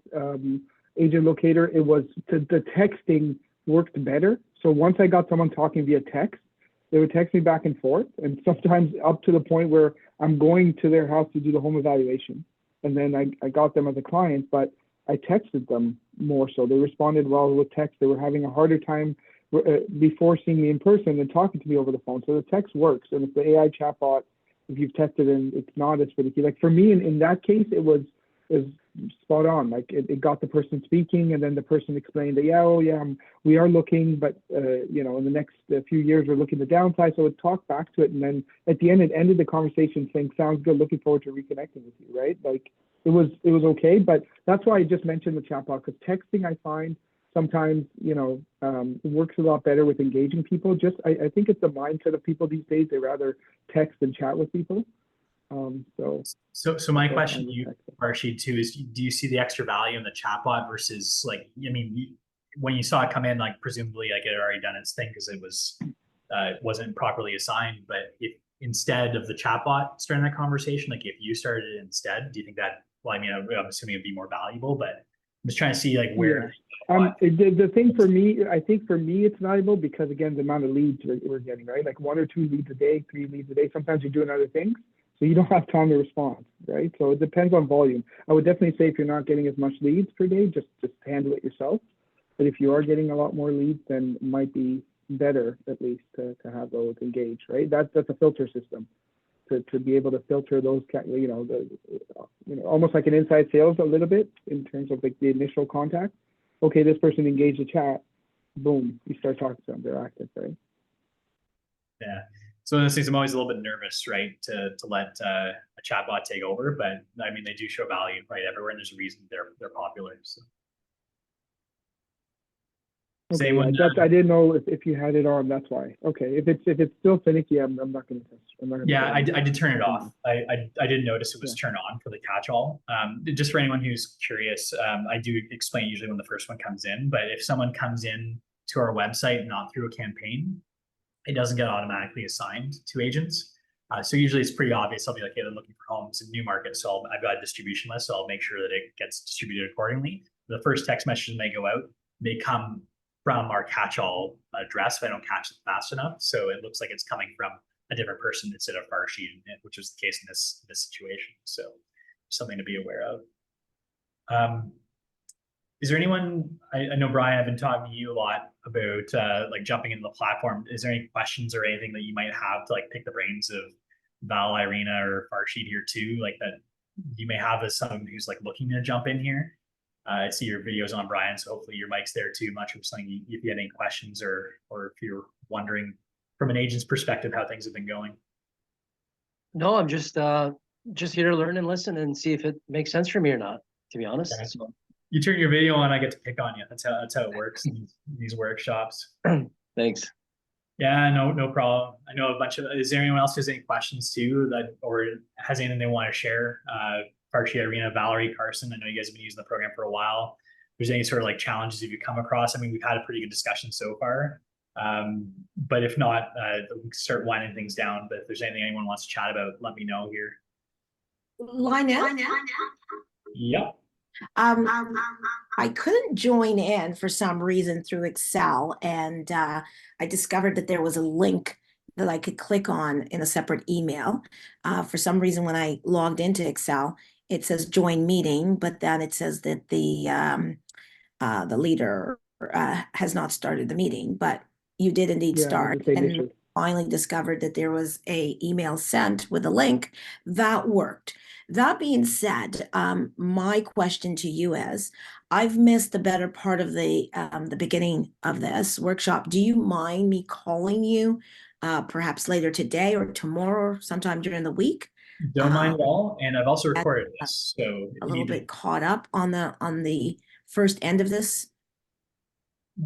Agent Locator, it was the texting worked better. So once I got someone talking via text, they would text me back and forth, and sometimes up to the point where I'm going to their house to do the home evaluation. And then I got them as a client, but I texted them more so. They responded well with text. They were having a harder time before seeing me in person than talking to me over the phone. So the text works. And if the AI chatbot, if you've tested and it's not as finicky, like for me in that case, it was spot on. Like it got the person speaking, and then the person explained that, we are looking, but in the next few years we're looking to downsize. So it talked back to it, and then at the end it ended the conversation saying, "Sounds good. Looking forward to reconnecting with you." Right? Like it was okay, but that's why I just mentioned the chatbot, because texting I find sometimes works a lot better with engaging people. Just I think it's the mindset of people these days. They rather text than chat with people. So my question to you, Parsha, too, is do you see the extra value in the chatbot versus, like, I mean, when you saw it come in, like presumably like it had already done its thing because it wasn't properly assigned, but if instead of the chatbot starting that conversation, like if you started it instead, do you think that, well, I mean, I'm assuming it'd be more valuable, but I'm just trying to see like where. Yeah. The thing for me, I think for me it's valuable because, again, the amount of leads we're getting, right? Like 1 or 2 leads a day, 3 leads a day. Sometimes you're doing other things, so you don't have time to respond, right? So it depends on volume. I would definitely say if you're not getting as much leads per day, just handle it yourself. But if you are getting a lot more leads, then it might be better at least to have those engaged, right? That's a filter system to be able to filter those, almost like an inside sales a little bit in terms of like the initial contact. Okay, this person engaged the chat, boom, you start talking to them, they're active, right? Yeah. So in those things, I'm always a little bit nervous, right, to let a chatbot take over, but I mean, they do show value, right, everywhere, and there's a reason they're popular. So. Okay, same one. I didn't know if you had it on. That's why. Okay, if it's still finicky, I'm not going to test. Yeah, I did turn it off. I didn't notice it was turned on for the catch-all. Just for anyone who's curious, I do explain usually when the first one comes in. But if someone comes in to our website, not through a campaign, it doesn't get automatically assigned to agents. So usually it's pretty obvious. I'll be like, hey, they're looking for homes in Newmarket. So I've got a distribution list. So I'll make sure that it gets distributed accordingly. The first text messages may go out, they come from our catch-all address if I don't catch it fast enough. So it looks like it's coming from a different person instead of Farshid, which was the case in this situation. So something to be aware of. Is there anyone, I know, Brian, I've been talking to you a lot about like jumping into the platform. Is there any questions or anything that you might have to like pick the brains of Val, Irina, or Farshid here too, like that you may have as someone who's like looking to jump in here? I see your videos on Brian, so hopefully your mic's there too. Much of something if you had any questions or if you're wondering from an agent's perspective how things have been going. No, I'm just here to learn and listen and see if it makes sense for me or not, to be honest. Okay. So you turn your video on, I get to pick on you. That's how it works in these workshops. Thanks. Yeah, no problem. I know a bunch of. Is there anyone else who has any questions too, that or has anything they want to share? Farshid, Irina, Valerie, Carson. I know you guys have been using the program for a while. If there's any sort of like challenges if you come across. I mean, we've had a pretty good discussion so far. But if not, we can start winding things down. But if there's anything anyone wants to chat about, let me know here. Linas? Yep. I couldn't join in for some reason through Excel, and I discovered that there was a link that I could click on in a separate email. For some reason, when I logged into Excel, it says join meeting, but then it says that the leader has not started the meeting, but you did indeed start, and finally discovered that there was a email sent with a link that worked. That being said, my question to you is, I've missed the better part of the beginning of this workshop. Do you mind me calling you perhaps later today or tomorrow or sometime during the week? Don't mind at all. And I've also recorded this, so a little bit caught up on the first end of this.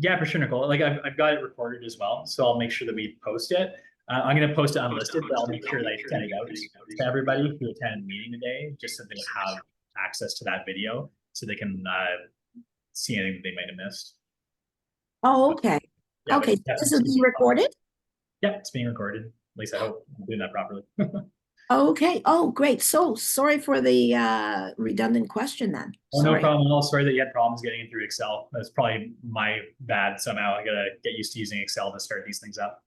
Yeah, for sure, Nicole. Like I've got it recorded as well, so I'll make sure that we post it. I'm going to post it unlisted, but I'll make sure that I send it out to everybody who attended the meeting today, just so they have access to that video, so they can see anything they might have missed. Oh, okay. Yeah, okay, this is being recorded? Yep, it's being recorded. At least I hope I'm doing that properly. Okay. Oh, great. So sorry for the redundant question then. Oh, no problem at all. Sorry that you had problems getting in through Excel. That's probably my bad somehow. I got to get used to using Excel to start these things up.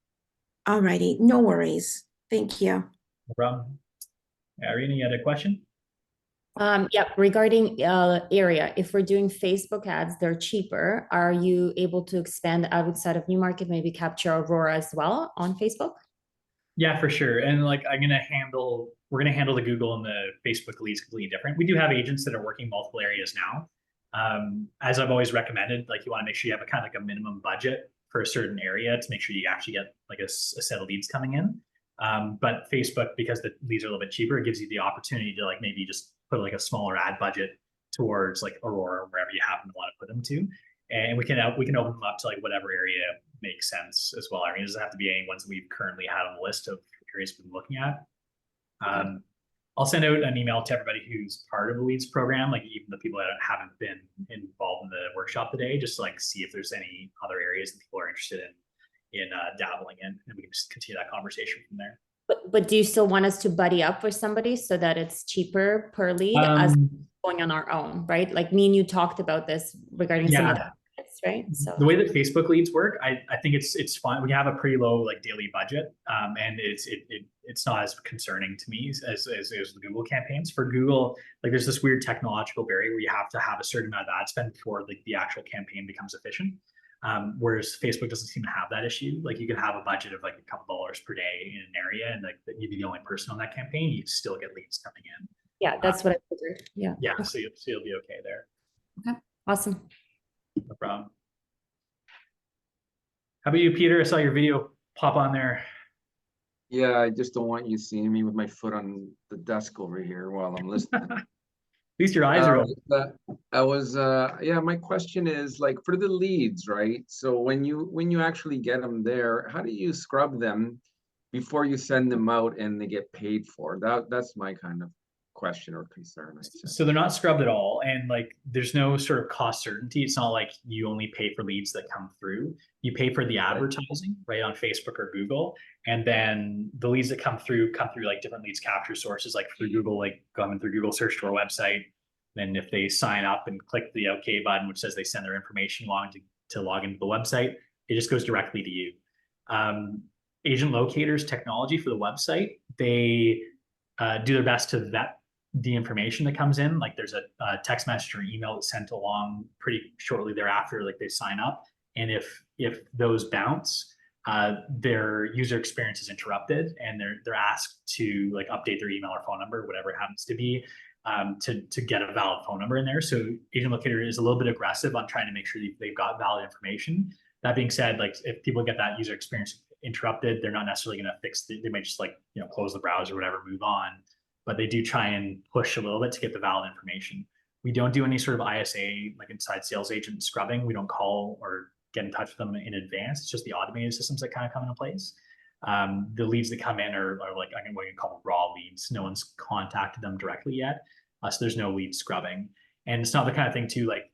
All righty. No worries. Thank you. No problem. Irina, you had a question? Yeah, regarding area, if we're doing Facebook ads, they're cheaper. Are you able to expand outside of Newmarket, maybe capture Aurora as well on Facebook? Yeah, for sure. And like we're gonna handle the Google and the Facebook leads completely different. We do have agents that are working multiple areas now. As I've always recommended, like you want to make sure you have a kind of like a minimum budget for a certain area to make sure you actually get like a set of leads coming in. But Facebook, because the leads are a little bit cheaper, it gives you the opportunity to like maybe just put like a smaller ad budget towards like Aurora or wherever you happen to want to put them to. And we can open them up to like whatever area makes sense as well. I mean, it doesn't have to be any ones that we've currently had on the list of areas we've been looking at. I'll send out an email to everybody who's part of the leads program, like even the people that haven't been involved in the workshop today, just to like see if there's any other areas that people are interested in dabbling in, and we can just continue that conversation from there. But do you still want us to buddy up with somebody so that it's cheaper per lead as going on our own, right? Like me and you talked about this regarding some of the markets, right? So the way that Facebook leads work, I think it's fine. We have a pretty low like daily budget, and it's not as concerning to me as the Google campaigns. For Google, like there's this weird technological barrier where you have to have a certain amount of ad spend before like the actual campaign becomes efficient. Whereas Facebook doesn't seem to have that issue. Like you could have a budget of like a couple dollars per day in an area, and like you'd be the only person on that campaign, you still get leads coming in. Yeah, that's what I figured. Yeah. Yeah, so you'll be okay there. Okay, awesome. No problem. How about you, Peter? I saw your video pop on there. Yeah, I just don't want you seeing me with my foot on the desk over here while I'm listening. At least your eyes are open. Yeah, my question is like for the leads, right? So when you actually get them there, how do you scrub them before you send them out and they get paid for? That's my kind of question or concern, I said. So they're not scrubbed at all, and like there's no sort of cost certainty. It's not like you only pay for leads that come through. You pay for the advertising, right, on Facebook or Google, and then the leads that come through like different leads capture sources, like through Google, like coming through Google search to our website. Then if they sign up and click the OK button, which says they send their information along to log into the website, it just goes directly to you. Agent Locator's technology for the website, they do their best to vet the information that comes in. Like there's a text message or email that's sent along pretty shortly thereafter, like they sign up. And if those bounce, their user experience is interrupted and they're asked to like update their email or phone number, whatever it happens to be, to get a valid phone number in there. So Agent Locator is a little bit aggressive on trying to make sure they've got valid information. That being said, like if people get that user experience interrupted, they're not necessarily going to they may just like, close the browser or whatever, move on. But they do try and push a little bit to get the valid information. We don't do any sort of ISA, like inside sales agent scrubbing. We don't call or get in touch with them in advance. It's just the automated systems that kind of come into place. The leads that come in are like, I'm going to call them raw leads. No one's contacted them directly yet. So there's no lead scrubbing. And it's not the kind of thing too, like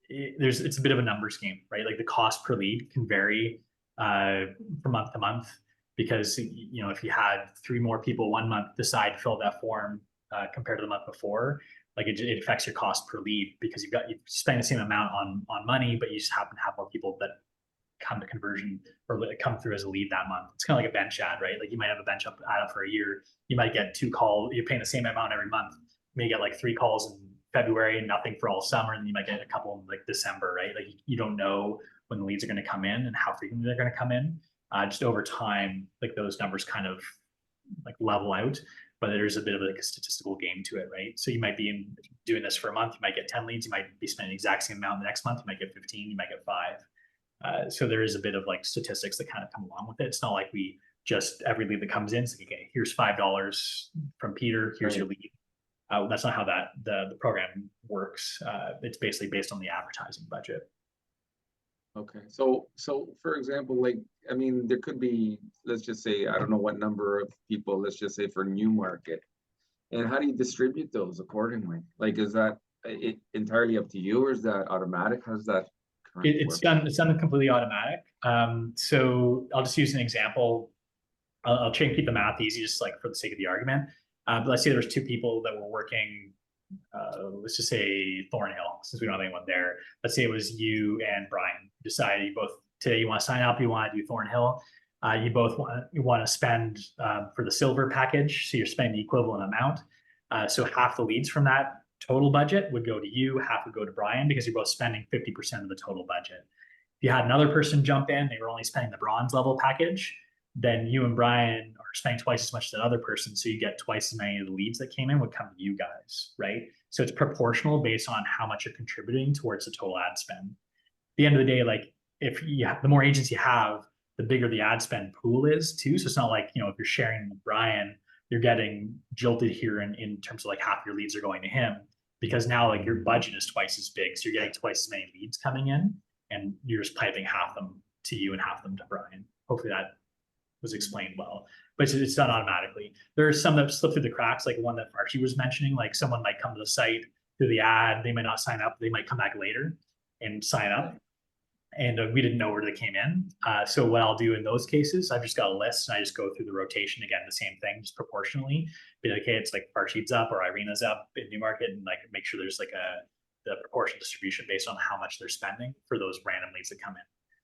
it's a bit of a numbers game, right? Like the cost per lead can vary from month to month, because if you had 3 more people 1 month decide to fill that form compared to the month before, like it affects your cost per lead, because you spend the same amount on money, but you just happen to have more people that come to conversion or come through as a lead that month. It's kind of like a bench ad, right? Like you might have a bench ad up for a year. You might get 2 calls. You're paying the same amount every month. You may get like 3 calls in February and nothing for all summer, and you might get a couple in like December, right? Like you don't know when the leads are going to come in and how frequently they're going to come in. Just over time, like those numbers kind of like level out, but there's a bit of like a statistical game to it, right? So you might be doing this for a month, you might get 10 leads, you might be spending the exact same amount the next month, you might get 15, you might get 5. So there is a bit of like statistics that kind of come along with it. It's not like we just, every lead that comes in, it's like, okay, here's $5 from Peter, here's your lead. That's not how the program works. It's basically based on the advertising budget. Okay, so for example, like, I mean, there could be, let's just say, I don't know what number of people, let's just say for new market. And how do you distribute those accordingly? Like, is that entirely up to you, or is that automatic? How's that currently work? It's done completely automatic. So I'll just use an example. I'll try and keep the math easy, just like for the sake of the argument. But let's say there was 2 people that were working, let's just say Thornhill, since we don't have anyone there. Let's say it was you and Brian. You decided today you want to sign up, you want to do Thornhill. You both want to spend for the silver package, so you're spending the equivalent amount. So half the leads from that total budget would go to you, half would go to Brian, because you're both spending 50% of the total budget. If you had another person jump in, they were only spending the bronze level package, then you and Brian are spending twice as much as that other person. So you get twice as many of the leads that came in would come to you guys, right? So it's proportional based on how much you're contributing towards the total ad spend. At the end of the day, like the more agents you have, the bigger the ad spend pool is too. So it's not like, if you're sharing with Brian, you're getting jilted here in terms of like half your leads are going to him, because now like your budget is twice as big. So you're getting twice as many leads coming in, and you're just piping half them to you and half them to Brian. Hopefully that was explained well, but it's done automatically. There are some that slip through the cracks, like one that Archie was mentioning, like someone might come to the site through the ad, they might not sign up, they might come back later and sign up, and we didn't know where they came in. So what I'll do in those cases, I've just got a list and I just go through the rotation again, the same thing, just proportionally. Be like, okay, it's like Farshid's up or Irina's up in Newmarket, and like make sure there's like the proportional distribution based on how much they're spending for those random leads that come in.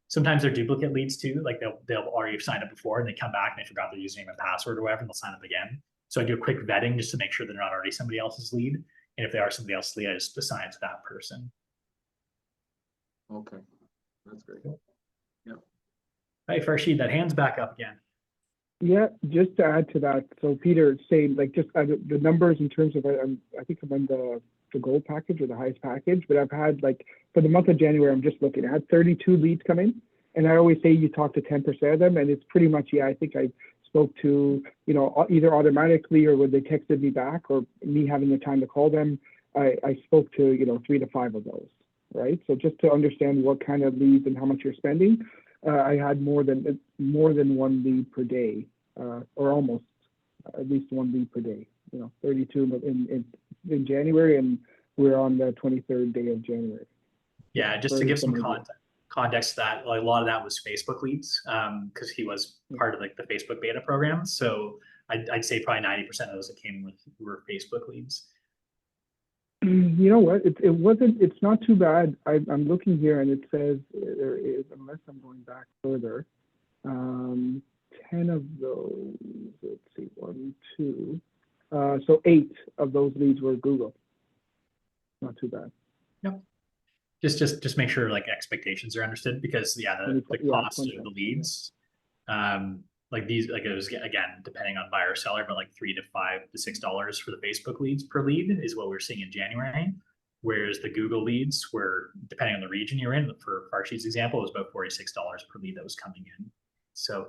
Sometimes they're duplicate leads too. Like they'll already have signed up before and they come back and they forgot their username and password or whatever, and they'll sign up again. So I do a quick vetting just to make sure they're not already somebody else's lead. And if they are somebody else's lead, I just assign it to that person. Okay, that's great. Yeah. Hey, Farshid, that hand's back up again. Yeah, just to add to that. So Peter, saying like just the numbers in terms of, I think I'm on the gold package or the highest package, but I've had like for the month of January, I'm just looking, I had 32 leads come in, and I always say you talk to 10% of them, and it's pretty much, I think I spoke to, either automatically or when they texted me back or me having the time to call them, I spoke to, 3 to 5 of those, right? So just to understand what kind of leads and how much you're spending, I had more than 1 lead per day, or almost at least 1 lead per day. 32 in January, and we're on the 23rd day of January. Yeah, just to Or give some something like context to that, like, a lot of that was Facebook leads, because he was part of like the Facebook beta program. So I'd say probably 90% of those that came with were Facebook leads. You know what? It's not too bad. I'm looking here, and it says there is, unless I'm going back further, 10 of those. Let's see, 1, 2. So 8 of those leads were Google. Not too bad. Yep. Just make sure like expectations are understood, because the cost of the leads, like these, like it was, again, depending on buyer or seller, but like $3 to $5 to $6 for the Facebook leads per lead is what we're seeing in January. Whereas the Google leads were, depending on the region you're in, for Farsheet's example, it was about $46 per lead that was coming in. So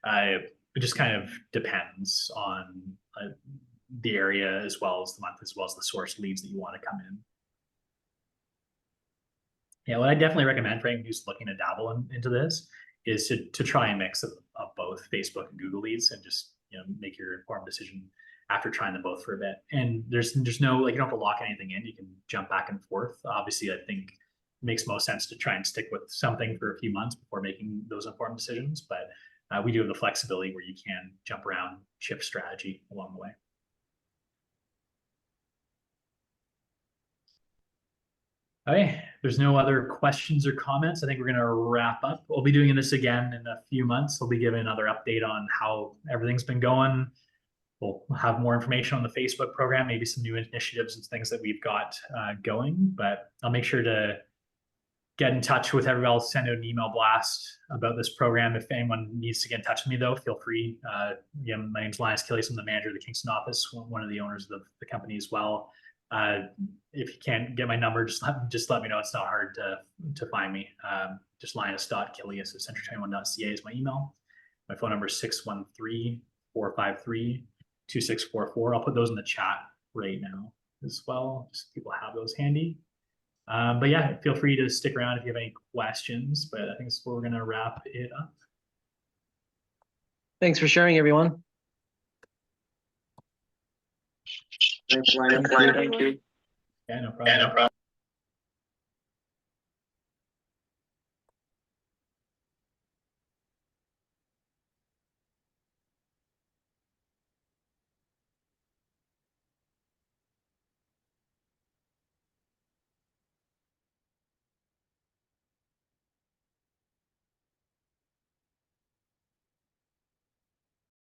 it just kind of depends on the area, as well as the month, as well as the source leads that you want to come in. Yeah, what I definitely recommend for anyone who's looking to dabble into this is to try a mix of both Facebook and Google leads, and just, make your informed decision after trying them both for a bit. And there's no, like, you don't have to lock anything in. You can jump back and forth. Obviously, I think it makes most sense to try and stick with something for a few months before making those informed decisions. But we do have the flexibility where you can jump around, shift strategy along the way. Okay, there's no other questions or comments. I think we're going to wrap up. We'll be doing this again in a few months. We'll be giving another update on how everything's been going. We'll have more information on the Facebook program, maybe some new initiatives and things that we've got going. But I'll make sure to get in touch with everybody. I'll send out an email blast about this program. If anyone needs to get in touch with me, though, feel free. Again, my name's Linas Kilius. I'm the manager of the Kingston office, one of the owners of the company as well. If you can't get my number, just let me know. It's not hard to find me. Just linus.kilius@century21.ca is my email. My phone number is 613-453-2644. I'll put those in the chat right now as well, just so people have those handy. But yeah, feel free to stick around if you have any questions. But I think that's where we're going to wrap it up. Thanks for sharing, everyone. Thanks, Linas. Yeah, no problem.